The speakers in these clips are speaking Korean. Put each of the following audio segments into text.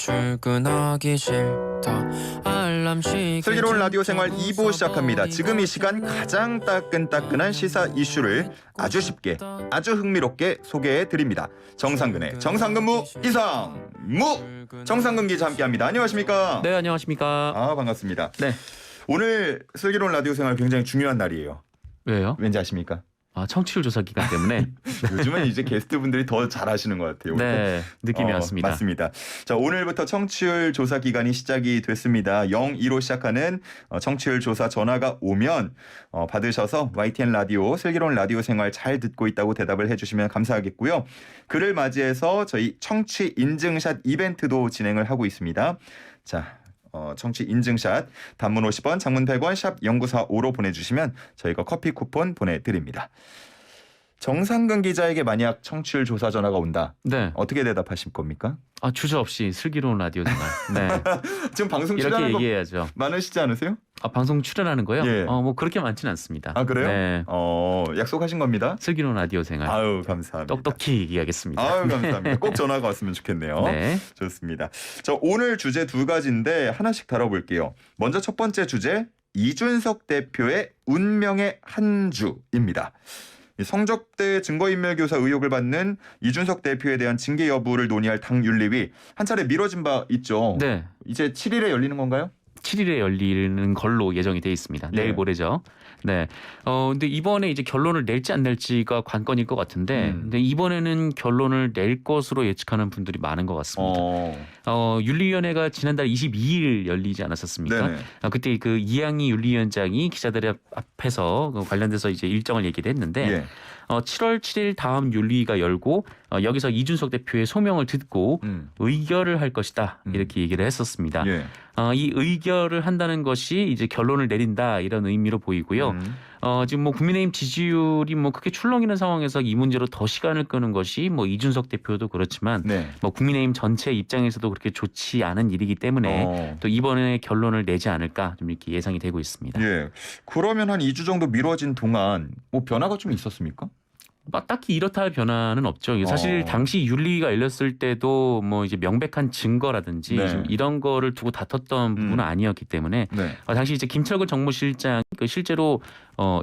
출근하기 싫다. 알람 시계 슬기로운 라디오 생활 2부 시작합니다. 지금 이 시간 가장 따끈따끈한 시사 이슈를 아주 쉽게 아주 흥미롭게 소개해드립니다. 정상근의 정상근무 이상무 정상근 기자 함께합니다. 안녕하십니까? 네, 안녕하십니까? 아, 반갑습니다. 네. 오늘 슬기로운 라디오 생활 굉장히 중요한 날이에요. 왜요? 왠지 아십니까? 아, 청취율 조사 기간 때문에. 요즘은 이제 게스트분들이 더 잘하시는 것 같아요. 네, 느낌이 왔습니다. 맞습니다. 자, 오늘부터 청취율 조사 기간이 시작이 됐습니다. 02로 시작하는 청취율 조사 전화가 오면 받으셔서 YTN 라디오 슬기로운 라디오 생활 잘 듣고 있다고 대답을 해주시면 감사하겠고요. 그를 맞이해서 저희 청취 인증샷 이벤트도 진행을 하고 있습니다. 자, 청취 인증샷 단문 50원 장문 100원 샵 0945로 보내주시면 저희가 커피 쿠폰 보내드립니다. 정상근 기자에게 만약 청취율 조사 전화가 온다. 네. 어떻게 대답하실 겁니까? 아, 주저없이 슬기로운 라디오 생활. 네. 지금 방송 이렇게 출연하는 거 얘기해야죠. 많으시지 않으세요? 아, 방송 출연하는 거요? 예. 뭐 그렇게 많지는 않습니다. 아, 그래요? 네. 약속하신 겁니다. 슬기로운 라디오 생활. 아유, 감사합니다. 똑똑히 얘기하겠습니다. 아유, 감사합니다. 꼭 전화가 왔으면 좋겠네요. 네. 좋습니다. 자, 오늘 주제 두 가지인데 하나씩 다뤄볼게요. 먼저 첫 번째 주제, 이준석 대표의 운명의 한 주입니다. 성적대 증거인멸교사 의혹을 받는 이준석 대표에 대한 징계 여부를 논의할 당윤리위 한 차례 미뤄진 바 있죠. 네. 이제 7일에 열리는 건가요? 7일에 열리는 걸로 예정이 돼 있습니다. 내일 예. 모레죠. 네. 근데 이번에 이제 결론을 낼지 안 낼지가 관건일 것 같은데, 근데 이번에는 결론을 낼 것으로 예측하는 분들이 많은 것 같습니다. 윤리위원회가 지난달 22일 열리지 않았었습니까? 네네. 그때 그 이양희 윤리위원장이 기자들 앞에서 관련돼서 이제 일정을 얘기를 했는데, 예. 7월 7일 다음 윤리위가 열고 여기서 이준석 대표의 소명을 듣고 의결을 할 것이다 이렇게 얘기를 했었습니다. 예. 이 의결을 한다는 것이 이제 결론을 내린다 이런 의미로 보이고요. 지금 뭐 국민의힘 지지율이 뭐 크게 출렁이는 상황에서 이 문제로 더 시간을 끄는 것이 뭐 이준석 대표도 그렇지만 네. 뭐 국민의힘 전체 입장에서도 그렇게 좋지 않은 일이기 때문에 또 이번에 결론을 내지 않을까 좀 이렇게 예상이 되고 있습니다. 예. 그러면 한 2주 정도 미뤄진 동안 뭐 변화가 좀 있었습니까? 막 딱히 이렇다 할 변화는 없죠. 사실 당시 윤리위가 열렸을 때도 뭐 이제 명백한 증거라든지 네. 좀 이런 거를 두고 다퉜던 부분은 아니었기 때문에 네. 당시 이제 김철근 정무실장 실제로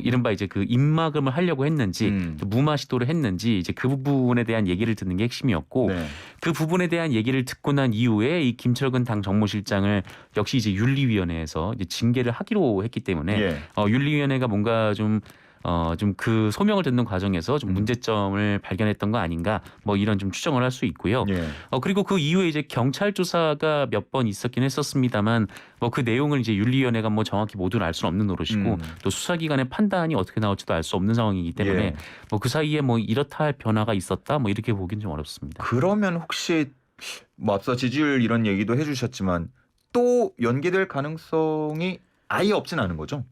이른바 이제 그 입막음을 하려고 했는지 무마 시도를 했는지 이제 그 부분에 대한 얘기를 듣는 게 핵심이었고 네. 그 부분에 대한 얘기를 듣고 난 이후에 이 김철근 당 정무실장을 역시 이제 윤리위원회에서 이제 징계를 하기로 했기 때문에 예. 윤리위원회가 뭔가 좀 그 소명을 듣는 과정에서 좀 문제점을 발견했던 거 아닌가 뭐 이런 좀 추정을 할 수 있고요. 예. 그리고 그 이후에 이제 경찰 조사가 몇 번 있었긴 했었습니다만 뭐 그 내용을 이제 윤리위원회가 뭐 정확히 모두는 알 수는 없는 노릇이고 또 수사기관의 판단이 어떻게 나올지도 알 수 없는 상황이기 때문에 예. 뭐 그 사이에 뭐 이렇다 할 변화가 있었다 뭐 이렇게 보기는 좀 어렵습니다. 그러면 혹시 뭐 앞서 지지율 이런 얘기도 해주셨지만 또 연기될 가능성이 아예 없진 않은 거죠?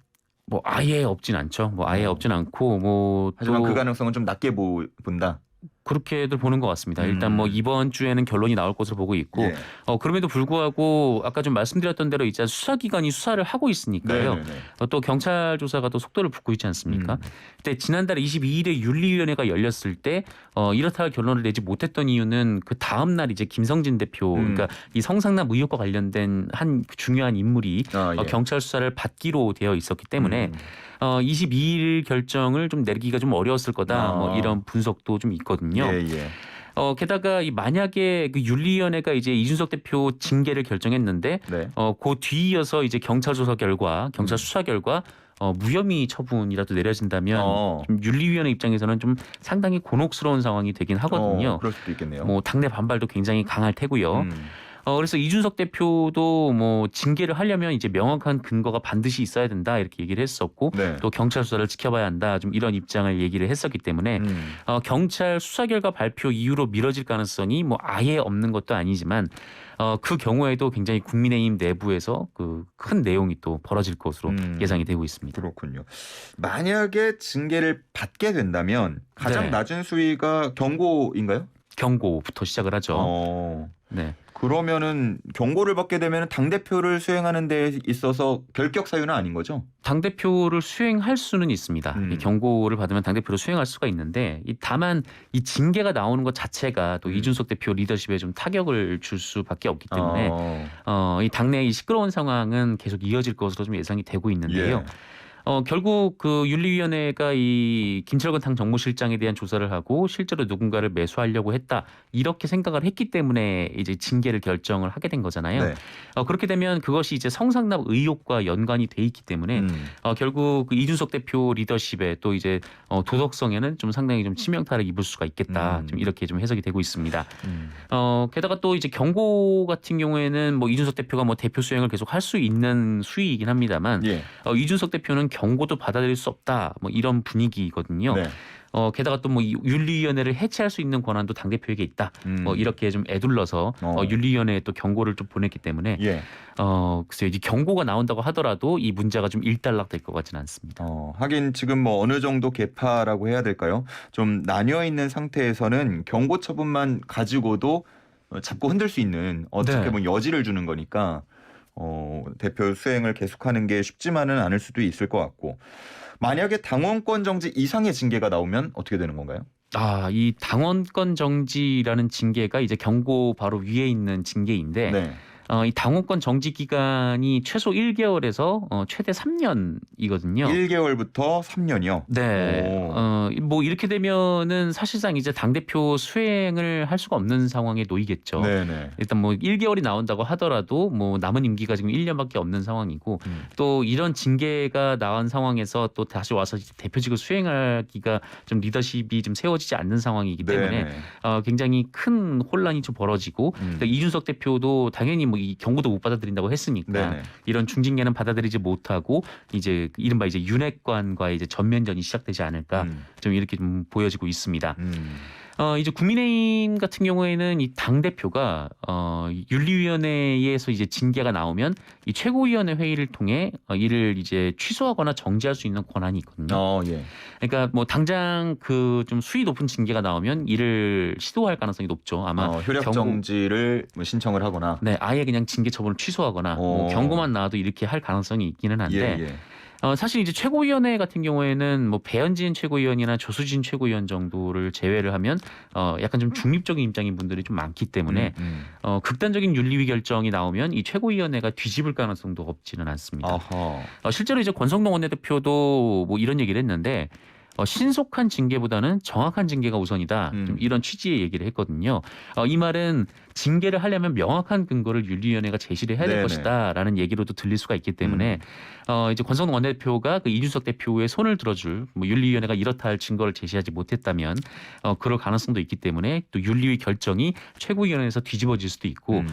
뭐 아예 없진 않죠. 뭐 아예 없진 않고 뭐 하지만 또 그 가능성은 좀 낮게 본다. 그렇게들 보는 것 같습니다. 일단 뭐 이번 주에는 결론이 나올 것으로 보고 있고 예. 그럼에도 불구하고 아까 좀 말씀드렸던 대로 이제 수사기관이 수사를 하고 있으니까요. 네네네. 또 경찰 조사가 또 속도를 붙고 있지 않습니까? 근데 지난달 22일에 윤리위원회가 열렸을 때 이렇다 할 결론을 내지 못했던 이유는 그 다음 날 이제 김성진 대표 그러니까 이 성상납 의혹과 관련된 한 중요한 인물이 예. 경찰 수사를 받기로 되어 있었기 때문에 22일 결정을 좀 내리기가 좀 어려웠을 거다. 뭐 이런 분석도 좀 있거든요. 예, 예. 게다가 만약에 그 윤리위원회가 이제 이준석 대표 징계를 결정했는데 네. 그 뒤이어서 이제 경찰 조사 결과, 경찰 수사 결과 무혐의 처분이라도 내려진다면 좀 윤리위원회 입장에서는 좀 상당히 곤혹스러운 상황이 되긴 하거든요. 그럴 수도 있겠네요. 뭐 당내 반발도 굉장히 강할 테고요. 그래서 이준석 대표도 뭐 징계를 하려면 이제 명확한 근거가 반드시 있어야 된다 이렇게 얘기를 했었고 네. 또 경찰 수사를 지켜봐야 한다 좀 이런 입장을 얘기를 했었기 때문에 경찰 수사 결과 발표 이후로 미뤄질 가능성이 뭐 아예 없는 것도 아니지만 그 경우에도 굉장히 국민의힘 내부에서 그 큰 내용이 또 벌어질 것으로 예상이 되고 있습니다. 그렇군요. 만약에 징계를 받게 된다면 가장 네. 낮은 수위가 경고인가요? 경고부터 시작을 하죠. 네. 그러면은 경고를 받게 되면 당 대표를 수행하는 데 있어서 결격 사유는 아닌 거죠? 당 대표를 수행할 수는 있습니다. 이 경고를 받으면 당 대표를 수행할 수가 있는데 다만 이 징계가 나오는 것 자체가 또 이준석 대표 리더십에 좀 타격을 줄 수밖에 없기 때문에 이 당내 이 시끄러운 상황은 계속 이어질 것으로 좀 예상이 되고 있는데요. 예. 결국 그 윤리위원회가 이 김철근 당 정무실장에 대한 조사를 하고 실제로 누군가를 매수하려고 했다 이렇게 생각을 했기 때문에 이제 징계를 결정을 하게 된 거잖아요. 네. 그렇게 되면 그것이 이제 성상납 의혹과 연관이 돼 있기 때문에 결국 그 이준석 대표 리더십에 또 이제 도덕성에는 좀 상당히 좀 치명타를 입을 수가 있겠다. 좀 이렇게 좀 해석이 되고 있습니다. 게다가 또 이제 경고 같은 경우에는 뭐 이준석 대표가 뭐 대표 수행을 계속 할 수 있는 수위이긴 합니다만 예. 이준석 대표는 경고도 받아들일 수 없다. 뭐 이런 분위기거든요. 네. 게다가 또 뭐 윤리위원회를 해체할 수 있는 권한도 당 대표에게 있다. 뭐 이렇게 좀 애둘러서 윤리위원회에 또 경고를 좀 보냈기 때문에 예. 글쎄요, 이 경고가 나온다고 하더라도 이 문제가 좀 일단락될 것 같지는 않습니다. 하긴 지금 뭐 어느 정도 개파라고 해야 될까요? 좀 나뉘어 있는 상태에서는 경고 처분만 가지고도 잡고 흔들 수 있는 어떻게 네. 보면 여지를 주는 거니까 대표 수행을 계속하는 게 쉽지만은 않을 수도 있을 것 같고 만약에 당원권 정지 이상의 징계가 나오면 어떻게 되는 건가요? 이 당원권 정지라는 징계가 이제 경고 바로 위에 있는 징계인데 네. 이 당원권 정지 기간이 최소 1개월에서 최대 3년이거든요. 1개월부터 3년이요. 네. 뭐 이렇게 되면은 사실상 이제 당대표 수행을 할 수가 없는 상황에 놓이겠죠. 네네. 일단 뭐 1개월이 나온다고 하더라도 뭐 남은 임기가 지금 1년밖에 없는 상황이고 또 이런 징계가 나온 상황에서 또 다시 와서 대표직을 수행하기가 좀 리더십이 좀 세워지지 않는 상황이기 때문에 네네. 굉장히 큰 혼란이 좀 벌어지고 그러니까 이준석 대표도 당연히 뭐 이 경고도 못 받아들인다고 했으니까 네네. 이런 중징계는 받아들이지 못하고 이제 이른바 이제 윤핵관과의 이제 전면전이 시작되지 않을까 좀 이렇게 좀 보여지고 있습니다. 이제 국민의힘 같은 경우에는 이 당 대표가 윤리위원회에서 이제 징계가 나오면 이 최고위원회 회의를 통해 이를 이제 취소하거나 정지할 수 있는 권한이 있거든요. 예. 그러니까 뭐 당장 그 좀 수위 높은 징계가 나오면 이를 시도할 가능성이 높죠. 아마 효력 정지를 신청을 하거나. 네, 아예 그냥 징계 처분을 취소하거나 뭐 경고만 나와도 이렇게 할 가능성이 있기는 한데. 예. 사실 이제 최고위원회 같은 경우에는 뭐 배현진 최고위원이나 조수진 최고위원 정도를 제외를 하면 약간 좀 중립적인 입장인 분들이 좀 많기 때문에 극단적인 윤리위 결정이 나오면 이 최고위원회가 뒤집을 가능성도 없지는 않습니다. 실제로 이제 권성동 원내대표도 뭐 이런 얘기를 했는데 신속한 징계보다는 정확한 징계가 우선이다. 좀 이런 취지의 얘기를 했거든요. 이 말은 징계를 하려면 명확한 근거를 윤리위원회가 제시를 해야 될 네네. 것이다라는 얘기로도 들릴 수가 있기 때문에 이제 권성동 원내대표가 그 이준석 대표의 손을 들어줄 뭐 윤리위원회가 이렇다 할 증거를 제시하지 못했다면 그럴 가능성도 있기 때문에 또 윤리위 결정이 최고위원회에서 뒤집어질 수도 있고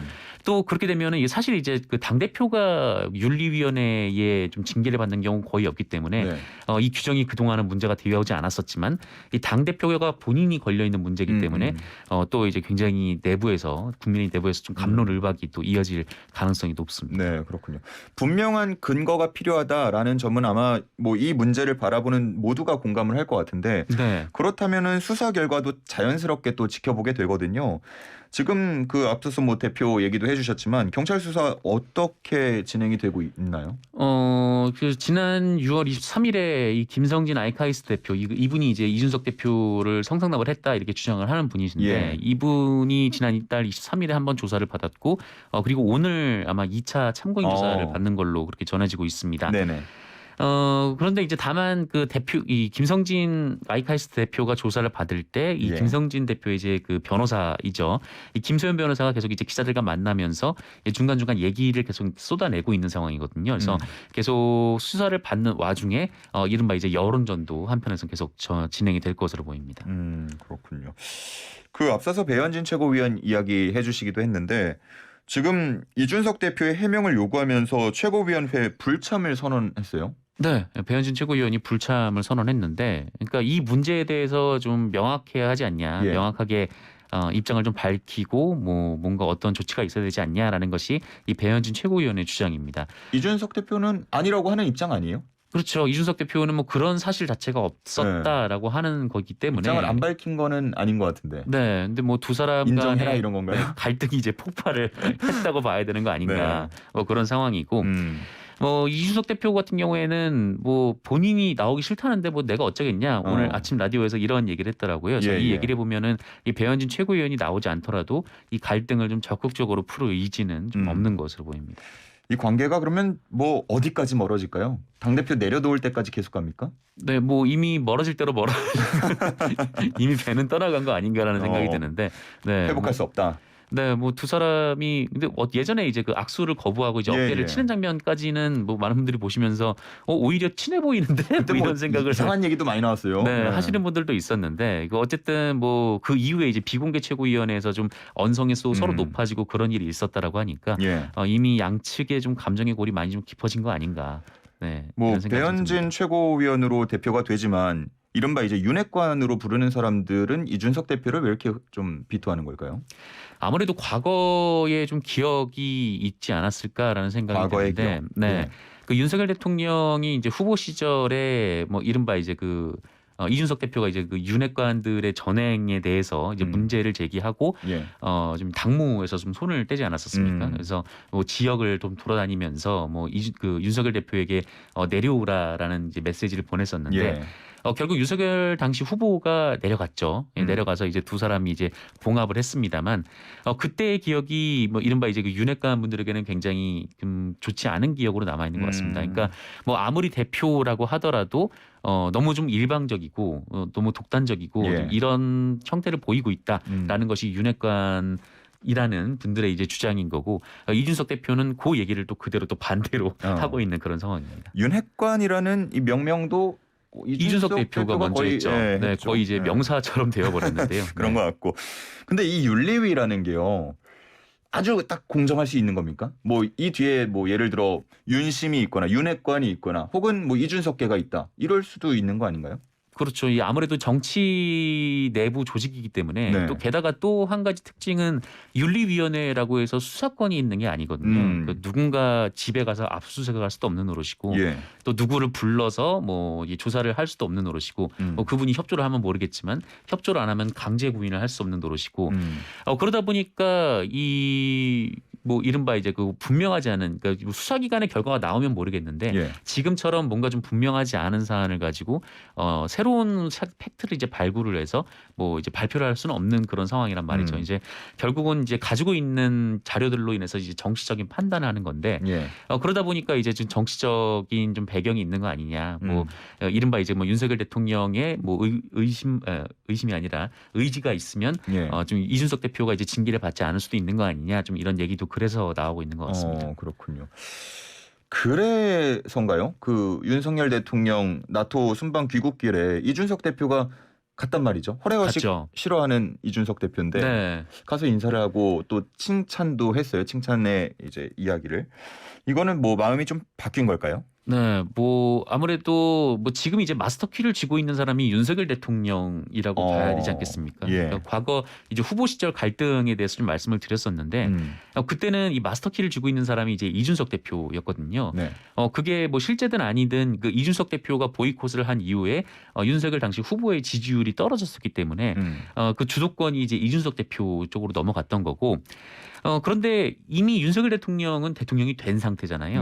또 그렇게 되면은 사실 이제 그 당 대표가 윤리위원회에 좀 징계를 받는 경우 거의 없기 때문에 네. 이 규정이 그 동안은 문제가 되어오지 않았었지만 이 당 대표가 본인이 걸려 있는 문제이기 때문에 또 이제 굉장히 내부에서 국민의 내부에서 좀 갑론을박이 또 이어질 가능성이 높습니다. 네, 그렇군요. 분명한 근거가 필요하다라는 점은 아마 뭐 이 문제를 바라보는 모두가 공감을 할 것 같은데 네. 그렇다면은 수사 결과도 자연스럽게 또 지켜보게 되거든요. 지금 그 앞서서 뭐 대표 얘기도 해주셨지만 경찰 수사 어떻게 진행이 되고 있나요? 그 지난 6월 23일에 이 김성진 아이카이스트 대표 이분이 이제 이준석 대표를 성상납을 했다 이렇게 주장을 하는 분이신데 예. 이분이 지난 달 23일에 한번 조사를 받았고 그리고 오늘 아마 2차 참고인 조사를 받는 걸로 그렇게 전해지고 있습니다. 네네. 그런데 이제 다만 그 대표 이 김성진 아이카이스트 대표가 조사를 받을 때 이 예. 김성진 대표의 이제 그 변호사이죠. 이 김소연 변호사가 계속 이제 기자들과 만나면서 중간중간 얘기를 계속 쏟아내고 있는 상황이거든요. 그래서 계속 수사를 받는 와중에 이른바 이제 여론전도 한편에서 계속 진행이 될 것으로 보입니다. 그렇군요. 그 앞서서 배현진 최고위원 이야기 해주시기도 했는데 지금 이준석 대표의 해명을 요구하면서 최고위원회 불참을 선언했어요. 네, 배현진 최고위원이 불참을 선언했는데, 그러니까 이 문제에 대해서 좀 명확해야 하지 않냐, 예. 명확하게 입장을 좀 밝히고 뭐 뭔가 어떤 조치가 있어야 되지 않냐라는 것이 이 배현진 최고위원의 주장입니다. 이준석 대표는 아니라고 하는 입장 아니에요? 그렇죠. 이준석 대표는 뭐 그런 사실 자체가 없었다라고 하는 거기 때문에 입장을 안 밝힌 거는 아닌 것 같은데. 네, 근데 뭐 두 사람 인정해라 간의 이런 건가요? 네, 갈등이 이제 폭발을 했다고 봐야 되는 거 아닌가 뭐 그런 상황이고 뭐 이준석 대표 같은 경우에는 뭐 본인이 나오기 싫다는데 뭐 내가 어쩌겠냐 오늘 아침 라디오에서 이런 얘기를 했더라고요. 그래서 이 얘기를 해보면은 이 배현진 최고위원이 나오지 않더라도 이 갈등을 좀 적극적으로 풀을 의지는 좀 없는 것으로 보입니다. 이 관계가 그러면 뭐 어디까지 멀어질까요? 당대표 내려놓을 때까지 계속 갑니까? 네, 뭐 이미 멀어질 대로 이미 배는 떠나간 거 아닌가라는 생각이 드는데 네, 회복할 수 없다. 네, 뭐 두 사람이 근데 예전에 이제 그 악수를 거부하고 이제 어깨를 치는 장면까지는 뭐 많은 분들이 보시면서 오히려 친해 보이는데 뭐 이런 생각을 이상한 얘기도 많이 나왔어요. 네, 하시는 분들도 있었는데 그 어쨌든 뭐 그 이후에 이제 비공개 최고위원회에서 좀 언성이 서로 높아지고 그런 일이 있었다라고 하니까 이미 양측의 좀 감정의 골이 많이 좀 깊어진 거 아닌가. 네, 뭐 배현진 최고위원으로 대표가 되지만 이른바 이제 윤핵관으로 부르는 사람들은 이준석 대표를 왜 이렇게 좀 비토하는 걸까요? 아무래도 과거에 좀 기억이 있지 않았을까라는 생각이 드는데, 네, 그 윤석열 대통령이 이제 후보 시절에 뭐 이른바 이제 그 이준석 대표가 이제 그 윤핵관들의 전행에 대해서 이제 문제를 제기하고 좀 당무에서 좀 손을 떼지 않았었습니까? 그래서 뭐 지역을 좀 돌아다니면서 뭐 그 윤석열 대표에게 내려오라라는 이제 메시지를 보냈었는데. 결국 윤석열 당시 후보가 내려갔죠. 내려가서 이제 두 사람이 이제 봉합을 했습니다만 그때의 기억이 뭐 이른바 이제 그 윤핵관 분들에게는 굉장히 좀 좋지 않은 기억으로 남아 있는 것 같습니다. 그러니까 뭐 아무리 대표라고 하더라도 너무 좀 일방적이고 너무 독단적이고 좀 이런 형태를 보이고 있다라는 것이 윤핵관 이라는 분들의 이제 주장인 거고 이준석 대표는 그 얘기를 또 그대로 또 반대로 하고 있는 그런 상황입니다. 윤핵관이라는 이 명명도 이준석 대표가 먼저 거의, 했죠. 네, 거의 이제 명사처럼 되어버렸는데요. 그런 것 같고. 근데 이 윤리위라는 게요. 아주 딱 공정할 수 있는 겁니까? 뭐 이 뒤에 뭐 예를 들어 윤심이 있거나 윤핵관이 있거나 혹은 뭐 이준석계가 있다. 이럴 수도 있는 거 아닌가요? 그렇죠. 이 아무래도 정치 내부 조직이기 때문에 또 게다가 또 한 가지 특징은 윤리위원회라고 해서 수사권이 있는 게 아니거든요. 그 누군가 집에 가서 압수수색을 할 수도 없는 노릇이고 또 누구를 불러서 뭐 조사를 할 수도 없는 노릇이고 뭐 그분이 협조를 하면 모르겠지만 협조를 안 하면 강제 구인을 할 수 없는 노릇이고 그러다 보니까 이 뭐 이른바 이제 그 분명하지 않은 그러니까 수사기관의 결과가 나오면 모르겠는데 지금처럼 뭔가 좀 분명하지 않은 사안을 가지고 새로운 팩트를 이제 발굴을 해서 뭐 이제 발표를 할 수는 없는 그런 상황이란 말이죠. 이제 결국은 이제 가지고 있는 자료들로 인해서 이제 정치적인 판단을 하는 건데 그러다 보니까 이제 좀 정치적인 좀 배경이 있는 거 아니냐. 뭐 이른바 이제 뭐 윤석열 대통령의 뭐 의심이 아니라 의지가 있으면 좀 이준석 대표가 이제 징계를 받지 않을 수도 있는 거 아니냐. 좀 이런 얘기도 그래서 나오고 있는 것 같습니다. 그렇군요. 그래서인가요? 그 윤석열 대통령 나토 순방 귀국길에 이준석 대표가 갔단 말이죠. 허례허식 싫어하는 이준석 대표인데 가서 인사를 하고 또 칭찬도 했어요. 칭찬의 이제 이야기를. 이거는 뭐 마음이 좀 바뀐 걸까요? 네, 뭐 아무래도 뭐 지금 이제 마스터 키를 쥐고 있는 사람이 윤석열 대통령이라고 봐야 되지 않겠습니까? 그러니까 과거 이제 후보 시절 갈등에 대해서 좀 말씀을 드렸었는데 그때는 이 마스터 키를 쥐고 있는 사람이 이제 이준석 대표였거든요. 그게 뭐 실제든 아니든 그 이준석 대표가 보이콧을 한 이후에 윤석열 당시 후보의 지지율이 떨어졌었기 때문에 그 주도권이 이제 이준석 대표 쪽으로 넘어갔던 거고. 그런데 이미 윤석열 대통령은 대통령이 된 상태잖아요.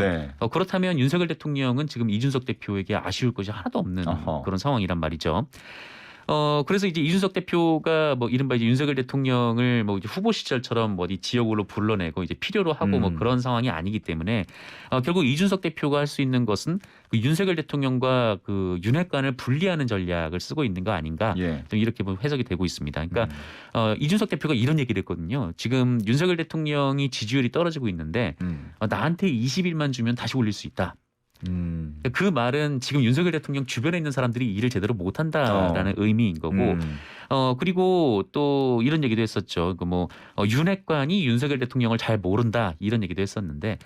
그렇다면 윤석열 대통령은 지금 이준석 대표에게 아쉬울 것이 하나도 없는 그런 상황이란 말이죠. 그래서 이제 이준석 대표가 뭐 이른바 이제 윤석열 대통령을 뭐 이제 후보 시절처럼 뭐 어디 지역으로 불러내고 이제 필요로 하고 뭐 그런 상황이 아니기 때문에 결국 이준석 대표가 할 수 있는 것은 그 윤석열 대통령과 그 윤핵관을 분리하는 전략을 쓰고 있는 거 아닌가 좀 이렇게 뭐 해석이 되고 있습니다. 그러니까 이준석 대표가 이런 얘기를 했거든요. 지금 윤석열 대통령이 지지율이 떨어지고 있는데 나한테 20일만 주면 다시 올릴 수 있다. 그 말은 지금 윤석열 대통령 주변에 있는 사람들이 일을 제대로 못한다라는 의미인 거고 그리고 또 이런 얘기도 했었죠. 그 뭐 윤핵관이 윤석열 대통령을 잘 모른다 이런 얘기도 했었는데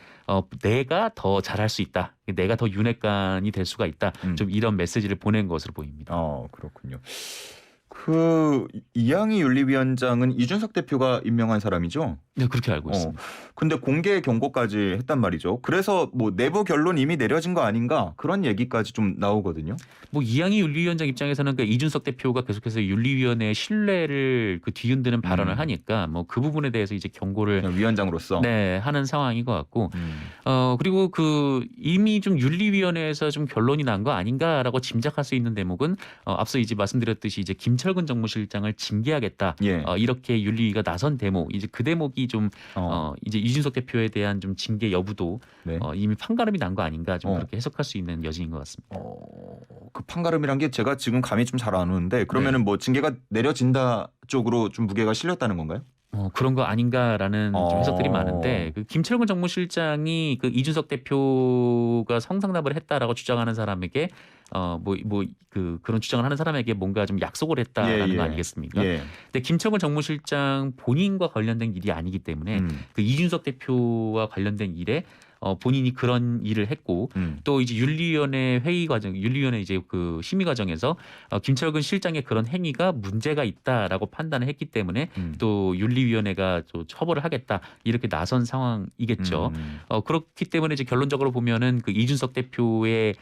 내가 더 잘할 수 있다. 내가 더 윤핵관이 될 수가 있다. 좀 이런 메시지를 보낸 것으로 보입니다. 그렇군요. 그 이양희 윤리위원장은 이준석 대표가 임명한 사람이죠? 네, 그렇게 알고 있습니다. 근데 공개 경고까지 했단 말이죠. 그래서 뭐 내부 결론 이미 내려진 거 아닌가 그런 얘기까지 좀 나오거든요. 뭐 이양희 윤리위원장 입장에서는 그 이준석 대표가 계속해서 윤리위원회의 신뢰를 그 뒤흔드는 발언을 하니까 뭐 그 부분에 대해서 이제 경고를 그냥 위원장으로서. 네, 하는 상황인 것 같고 그리고 그 이미 좀 윤리위원회에서 좀 결론이 난 거 아닌가라고 짐작할 수 있는 대목은 앞서 이제 말씀드렸듯이 이제 김철근 정무실장을 징계하겠다 예. 이렇게 윤리위가 나선 대목 이제 그 대목이 좀 이제 이준석 대표에 대한 좀 징계 여부도 네. 이미 판가름이 난 거 아닌가 좀 어. 그렇게 해석할 수 있는 여지인 것 같습니다. 그 판가름이란 게 제가 지금 감이 좀 잘 안 오는데 그러면은 뭐 징계가 내려진다 쪽으로 좀 무게가 실렸다는 건가요? 그런 거 아닌가라는 좀 해석들이 많은데 그 김철근 정무실장이 그 이준석 대표가 성상납을 했다라고 주장하는 사람에게 그런 주장을 하는 사람에게 뭔가 좀 약속을 했다라는 거 아니겠습니까? 예. 근데 김철근 정무실장 본인과 관련된 일이 아니기 때문에 그 이준석 대표와 관련된 일에 본인이 그런 일을 했고 또 이제 윤리위원회 회의 과정, 윤리위원회 이제 그 심의 과정에서 김철근 실장의 그런 행위가 문제가 있다라고 판단을 했기 때문에 또 윤리위원회가 또 처벌을 하겠다 이렇게 나선 상황이겠죠. 그렇기 때문에 이제 결론적으로 보면은 그 이준석 대표의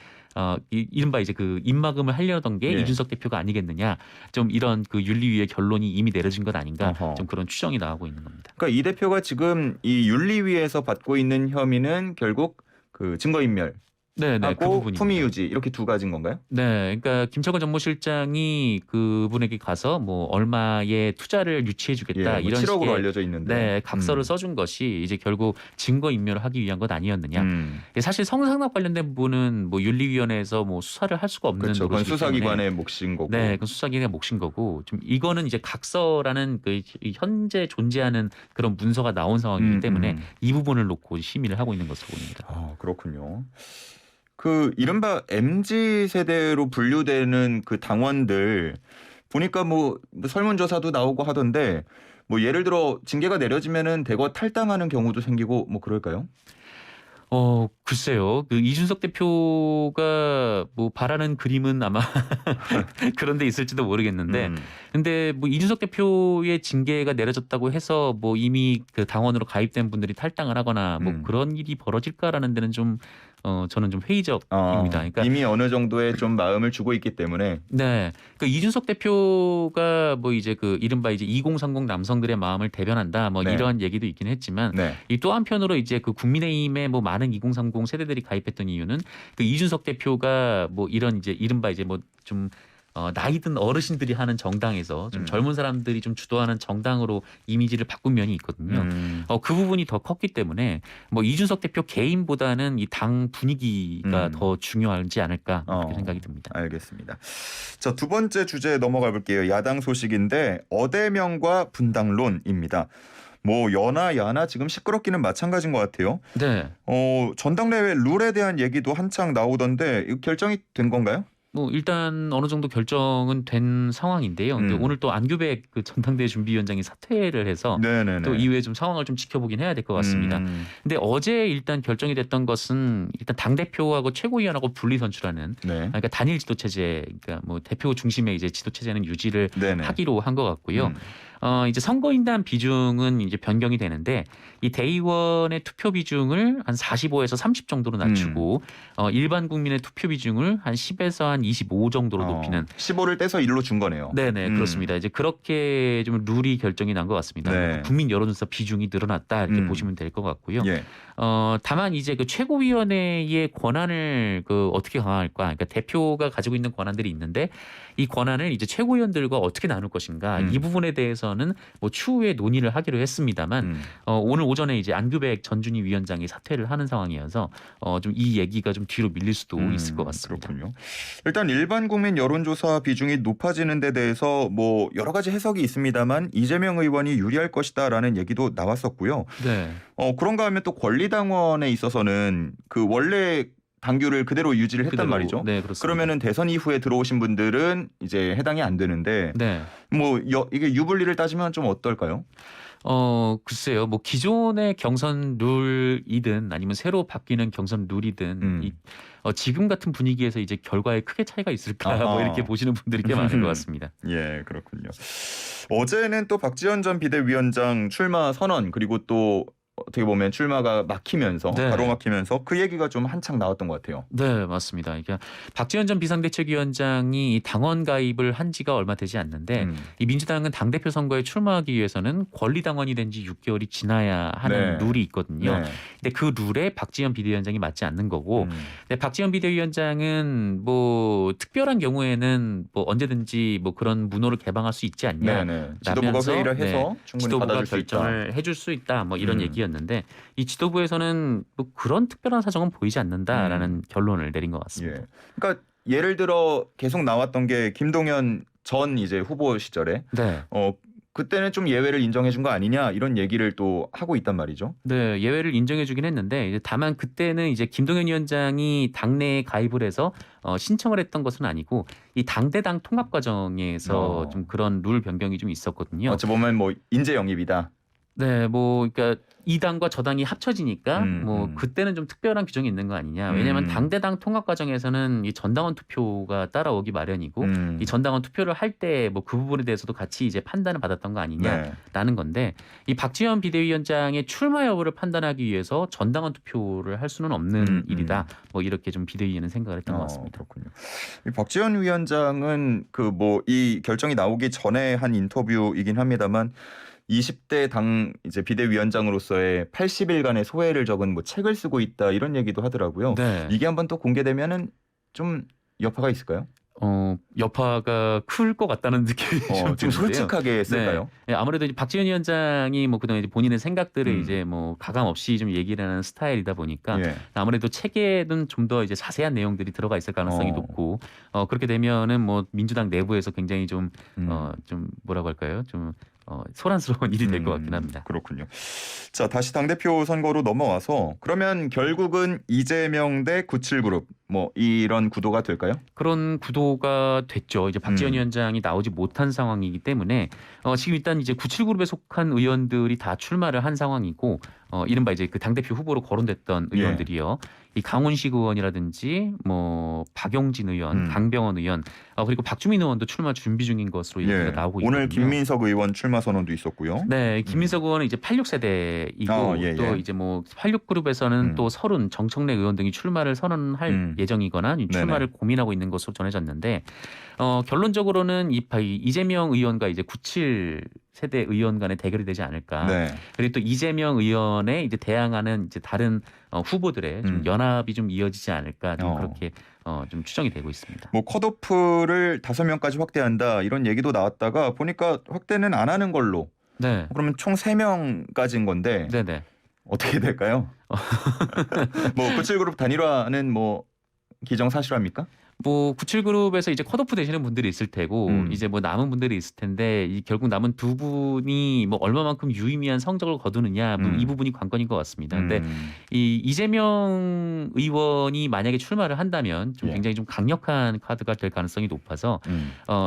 이른바 이제 그 입막음을 하려던 게 예. 이준석 대표가 아니겠느냐. 좀 이런 그 윤리위의 결론이 이미 내려진 것 아닌가. 좀 그런 추정이 나오고 있는 겁니다. 그러니까 이 대표가 지금 이 윤리위에서 받고 있는 혐의는 결국 그 증거인멸 네, 그 하고 부분입니다. 품위 유지 이렇게 두 가지인 건가요? 네, 그러니까 김철근 정무실장이 그분에게 가서 뭐 얼마의 투자를 유치해주겠다 뭐 이런 7억으로 식의 알려져 있는데. 네, 각서를 써준 것이 이제 결국 증거 인멸을 하기 위한 것 아니었느냐. 사실 성상납 관련된 부분은 뭐 윤리위원회에서 뭐 수사를 할 수가 없는 그렇죠. 그건 노릇이기 수사기관의 때문에 몫인 거고. 네, 그 수사기관의 몫인 거고 좀 이거는 이제 각서라는 그 현재 존재하는 그런 문서가 나온 상황이기 때문에 이 부분을 놓고 심의를 하고 있는 것으로 보입니다. 그렇군요. 그 이른바 MZ 세대로 분류되는 그 당원들 보니까 뭐 설문조사도 나오고 하던데 뭐 예를 들어 징계가 내려지면은 대거 탈당하는 경우도 생기고 뭐 그럴까요? 글쎄요. 그 이준석 대표가 뭐 바라는 그림은 아마 그런 데 있을지도 모르겠는데 근데 뭐 이준석 대표의 징계가 내려졌다고 해서 뭐 이미 그 당원으로 가입된 분들이 탈당을 하거나 뭐 그런 일이 벌어질까라는 데는 좀 저는 좀 회의적입니다. 그러니까 이미 어느 정도의 좀 마음을 주고 있기 때문에. 네. 그 이준석 대표가 뭐 이제 그 이른바 이제 2030 남성들의 마음을 대변한다 뭐 네. 이런 얘기도 있긴 했지만 네. 이 또 한편으로 이제 그 국민의힘에 뭐 많은 2030 세대들이 가입했던 이유는 그 이준석 대표가 뭐 이런 이제 이른바 이제 뭐 좀 나이든 어르신들이 하는 정당에서 좀 젊은 사람들이 좀 주도하는 정당으로 이미지를 바꾼 면이 있거든요. 그 부분이 더 컸기 때문에 뭐 이준석 대표 개인보다는 이 당 분위기가 더 중요하지 않을까 그렇게 생각이 듭니다. 알겠습니다. 자, 두 번째 주제 넘어가 볼게요. 야당 소식인데 어대명과 분당론입니다. 뭐 여나 야나 지금 시끄럽기는 마찬가지인 것 같아요. 네. 전당대회 룰에 대한 얘기도 한창 나오던데 이거 결정이 된 건가요? 뭐 일단 어느 정도 결정은 된 상황인데요. 근데 오늘 또 안규백 그 전당대회 준비위원장이 사퇴를 해서 네네네. 또 이후에 좀 상황을 좀 지켜보긴 해야 될 것 같습니다. 근데 어제 일단 결정이 됐던 것은 일단 당 대표하고 최고위원하고 분리 선출하는 네. 그러니까 단일 지도 체제, 그러니까 뭐 대표 중심의 이제 지도 체제는 유지를 네네. 하기로 한 것 같고요. 이제 선거인단 비중은 이제 변경이 되는데 이 대의원의 투표 비중을 한 45에서 30 정도로 낮추고 일반 국민의 투표 비중을 한 10에서 한 25 정도로 높이는 15를 떼서 1로 준 거네요. 네네 그렇습니다. 이제 그렇게 좀 룰이 결정이 난 것 같습니다. 네. 국민 여론조사 비중이 늘어났다 이렇게 보시면 될 것 같고요. 예. 다만 이제 그 최고위원회의 권한을 그 어떻게 강화할까? 그러니까 대표가 가지고 있는 권한들이 있는데 이 권한을 이제 최고위원들과 어떻게 나눌 것인가? 이 부분에 대해서는 뭐 추후에 논의를 하기로 했습니다만 오늘 오전에 이제 안규백 전준희 위원장이 사퇴를 하는 상황이어서 좀 이 얘기가 좀 뒤로 밀릴 수도 있을 것 같습니다. 그렇군요. 일단 일반 국민 여론조사 비중이 높아지는 데 대해서 뭐 여러 가지 해석이 있습니다만 이재명 의원이 유리할 것이다라는 얘기도 나왔었고요. 네. 그런가 하면 또 권리당원에 있어서는 그 원래 당규를 그대로 유지를 했단 그대로, 말이죠. 네, 그렇습니다. 그러면은 대선 이후에 들어오신 분들은 이제 해당이 안 되는데 네. 뭐 이게 유불리를 따지면 좀 어떨까요? 글쎄요. 뭐 기존의 경선 룰이든 아니면 새로 바뀌는 경선 룰이든 지금 같은 분위기에서 이제 결과에 크게 차이가 있을까 아하. 뭐 이렇게 보시는 분들이 꽤 많은 것 같습니다. 예, 그렇군요. 어제는 또 박지원 전 비대위원장 출마 선언 그리고 또 어떻게 보면 출마가 막히면서 네. 가로막히면서 그 얘기가 좀 한창 나왔던 것 같아요. 네, 맞습니다. 그러니까 박지원 전 비상대책위원장이 당원 가입을 한 지가 얼마 되지 않는데 이 민주당은 당대표 선거에 출마하기 위해서는 권리당원이 된 지 6개월이 지나야 하는 네. 룰이 있거든요. 네. 근데 그 룰에 박지원 비대위원장이 맞지 않는 거고 근데 박지원 비대위원장은 뭐 특별한 경우에는 뭐 언제든지 뭐 그런 문호를 개방할 수 있지 않냐. 네네. 지도부가 라면서 회의를 해서 충분히 지도부가 받아줄 수 있다. 결정을 해줄 수 있다. 뭐 이런 음. 얘기였는데 이 지도부에서는 뭐 그런 특별한 사정은 보이지 않는다라는 결론을 내린 것 같습니다. 예. 그러니까 예를 들어 계속 나왔던 게 김동연 전 이제 후보 시절에 네. 그때는 좀 예외를 인정해 준 거 아니냐 이런 얘기를 또 하고 있단 말이죠. 네, 예외를 인정해주긴 했는데 이제 다만 그때는 이제 김동연 위원장이 당내에 가입을 해서 신청을 했던 것은 아니고 이 당대당 통합 과정에서 좀 그런 룰 변경이 좀 있었거든요. 어찌 보면 뭐 인재 영입이다. 네, 뭐 그러니까 이 당과 저 당이 합쳐지니까 뭐 그때는 좀 특별한 규정이 있는 거 아니냐. 왜냐하면 당대당 통합 과정에서는 이 전당원 투표가 따라오기 마련이고 이 전당원 투표를 할 때 뭐 그 부분에 대해서도 같이 이제 판단을 받았던 거 아니냐라는 건데 이 박지원 비대위원장의 출마 여부를 판단하기 위해서 전당원 투표를 할 수는 없는 일이다. 뭐 이렇게 좀 비대위는 생각을 했던 것 같습니다. 그렇군요. 이 박지원 위원장은 그 뭐 이 결정이 나오기 전에 한 인터뷰이긴 합니다만 20대 당 이제 비대위원장으로서의 80일간의 소회를 적은 뭐 책을 쓰고 있다 이런 얘기도 하더라고요. 네. 이게 한번 또 공개되면은 좀 여파가 있을까요? 여파가 클 것 같다는 느낌이 좀 드는데요. 솔직하게 쓸까요? 네, 아무래도 이제 박지원 위원장이 뭐 그동안 이제 본인의 생각들을 음. 이제 뭐 가감 없이 좀 얘기를 하는 스타일이다 보니까 예. 아무래도 책에는 좀 더 이제 자세한 내용들이 들어가 있을 가능성이 높고 그렇게 되면은 뭐 민주당 내부에서 굉장히 좀 뭐라고 할까요? 좀 소란스러운 일이 될 것 같긴 합니다. 그렇군요. 자, 다시 당대표 선거로 넘어와서 그러면 결국은 이재명 대 97그룹 뭐 이런 구도가 될까요? 그런 구도가 됐죠. 이제 박지원 위원장이 나오지 못한 상황이기 때문에 지금 일단 이제 97그룹에 속한 의원들이 다 출마를 한 상황이고 이른바 이제 그 당대표 후보로 거론됐던 의원들이요. 이 강훈식 의원이라든지 뭐 박용진 의원, 강병원 의원 그리고 박주민 의원도 출마 준비 중인 것으로 얘기가 나오고 있거든요. 오늘 김민석 의원 출마 선언도 있었고요. 네, 김민석 의원은 이제 86세대이고 또 이제 뭐 86그룹에서는 또 서른 정청래 의원 등이 출마를 선언할 예정이거나 출마를 고민하고 있는 것으로 전해졌는데 결론적으로는 이재명 의원과 이제 97세대 의원 간의 대결이 되지 않을까. 그리고 또 이재명 의원에 이제 대항하는 이제 다른 후보들의 좀 연합이 좀 이어지지 않을까. 좀 그렇게 좀 추정이 되고 있습니다. 뭐 컷오프를 5명까지 확대한다 이런 얘기도 나왔다가 보니까 확대는 안 하는 걸로. 네. 그러면 총 3명까지인 건데 네네. 어떻게 될까요? 뭐 97그룹 단일화는 뭐 기정사실합니까? 뭐 97그룹에서 이제 컷오프 되시는 분들이 있을 테고 이제 뭐 남은 분들이 있을 텐데 결국 남은 두 분이 뭐 얼마만큼 유의미한 성적을 거두느냐 뭐 이 부분이 관건인 것 같습니다. 근데 이 이재명 의원이 만약에 출마를 한다면 좀 굉장히 좀 강력한 카드가 될 가능성이 높아서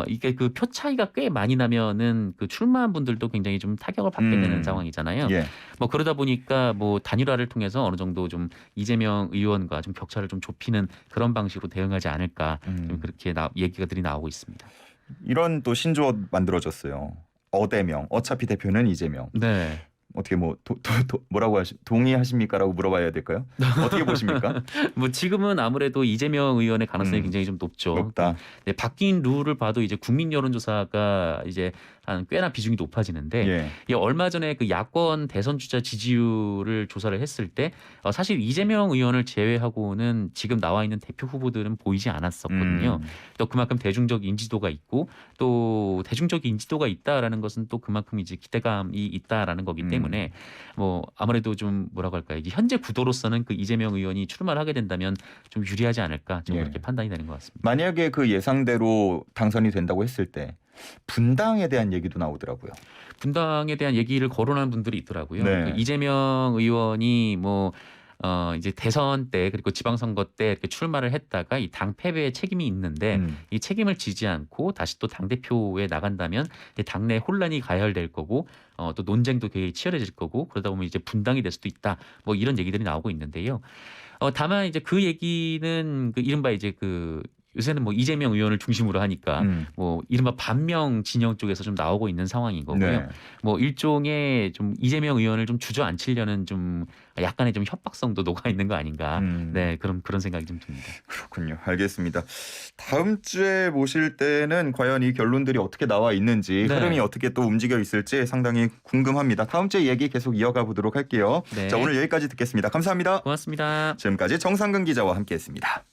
이게 그 표 차이가 꽤 많이 나면은 그 출마한 분들도 굉장히 좀 타격을 받게 되는 상황이잖아요. 뭐 그러다 보니까 뭐 단일화를 통해서 어느 정도 좀 이재명 의원과 좀 격차를 좀 좁히는 그런 방식으로 대응하지 않을까. 좀 그렇게 얘기가들이 나오고 있습니다. 이런 또 신조어 만들어졌어요. 어대명. 어차피 대표는 이재명. 네. 어떻게 뭐 뭐라고 동의하십니까라고 물어봐야 될까요? 어떻게 보십니까? 뭐 지금은 아무래도 이재명 의원의 가능성이 굉장히 좀 높다. 네, 바뀐 룰을 봐도 이제 국민 여론조사가 이제 한 꽤나 비중이 높아지는데 얼마 전에 그 야권 대선 주자 지지율을 조사를 했을 때 사실 이재명 의원을 제외하고는 지금 나와 있는 대표 후보들은 보이지 않았었거든요. 또 그만큼 대중적 인지도가 있고 또 대중적 인지도가 있다라는 것은 또 그만큼 이제 기대감이 있다라는 거기 때문에 뭐 아무래도 좀 뭐라고 할까요? 이제 현재 구도로서는 그 이재명 의원이 출마를 하게 된다면 좀 유리하지 않을까 좀 그렇게 판단이 되는 것 같습니다. 만약에 그 예상대로 당선이 된다고 했을 때 분당에 대한 얘기도 나오더라고요. 분당에 대한 얘기를 거론하는 분들이 있더라고요. 그 이재명 의원이 뭐 이제 대선 때 그리고 지방선거 때 이렇게 출마를 했다가 이 당 패배에 책임이 있는데 이 책임을 지지 않고 다시 또 당대표에 나간다면 당내 혼란이 가열될 거고 또 논쟁도 되게 치열해질 거고 그러다 보면 이제 분당이 될 수도 있다. 뭐 이런 얘기들이 나오고 있는데요. 다만 이제 그 얘기는 그 이른바 이제 그 요새는 뭐 이재명 의원을 중심으로 하니까 뭐 이른바 반명 진영 쪽에서 좀 나오고 있는 상황인 거고요. 네. 뭐 일종의 좀 이재명 의원을 좀 주저앉히려는 좀 약간의 좀 협박성도 녹아 있는 거 아닌가. 네, 그런 생각이 좀 듭니다. 그렇군요. 알겠습니다. 다음 주에 모실 때는 과연 이 결론들이 어떻게 나와 있는지 네. 흐름이 어떻게 또 움직여 있을지 상당히 궁금합니다. 다음 주에 얘기 계속 이어가 보도록 할게요. 네. 자, 오늘 여기까지 듣겠습니다. 감사합니다. 고맙습니다. 지금까지 정상근 기자와 함께했습니다.